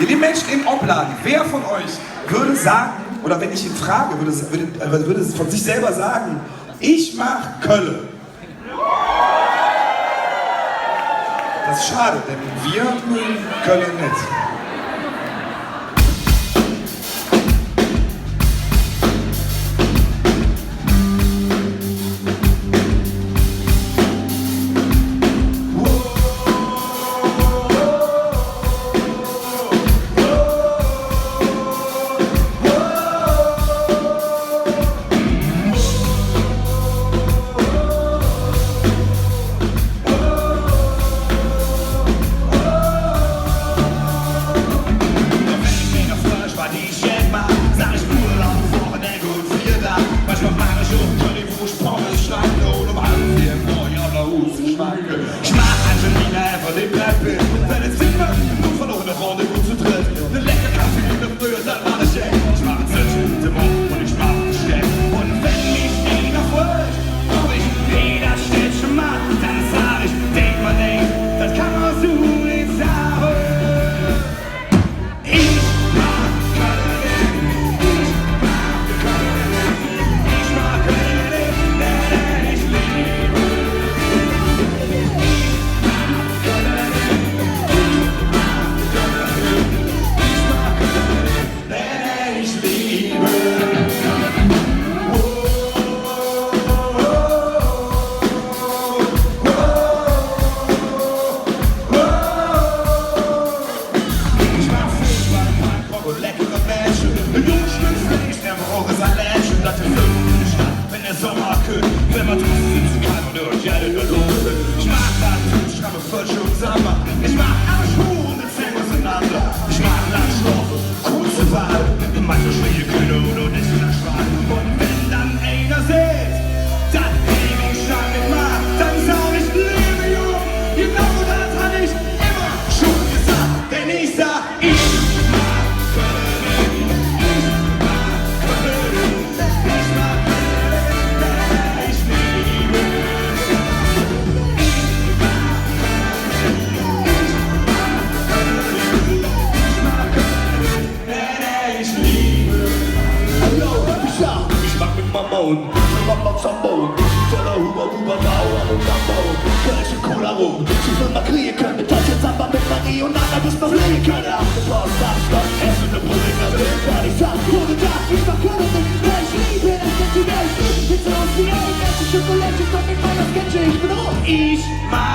Ihr lieben Menschen im Obladen, wer von euch würde sagen, oder wenn ich ihn frage, würde von sich selber sagen, ich mag Kölle? Das ist schade, denn wir mögen Kölle nicht. Ich mag Angelina einfach den Bleib wenn es Sinn macht, nur verloren eine Runde gut zu dritt. Ne lecker Kaffee in der Früh, dann war ich echt. Ich mach Zwischen im Mund und ich mach Besteck. Und wenn mich einer fragt, ob ich jeder Städtchen mag, dann sag ich, denk mal nicht, das kann man so nicht sagen. Ich mag Kölle nicht, ich mag Kölle nicht, denn ich liebe. Wenn der Sommer kühlt, wenn man draußen sitzen kann und durch alle Luft. Ich mag das, ich habe Völsche und Samba. Ich mag alle Schuhe und Zähne auseinander. Ich mag Landstoffe, kurze Wahl, manche schwere Kühne und nicht mehr Schwan. Und wenn dann einer sitzt, dann lebe ich schon mit Mann. Dann sag ich, lebe jung, genau das hatte ich immer schon gesagt. Denn ich sag, ich mag Kölle nicht, ich mag Kölle nicht, ich mag und Mama Zambo, Teller Huber, Bau und Gambo, Kölsche Cola rum. Sie will mal kriegen können, mit Deutsche Zamba, mit Marie und Anna, bis noch legen können. Auf dem Post, Samstag, Essen und Pudding, das will gar nicht sagen. Ohne das, ich mag Kölle nicht, weil ich liebe es, wenn sie nicht. Pizza aus wie Ey, ganze Schokolade, kommt mit meiner Sketche, ich bin rot. Ich mag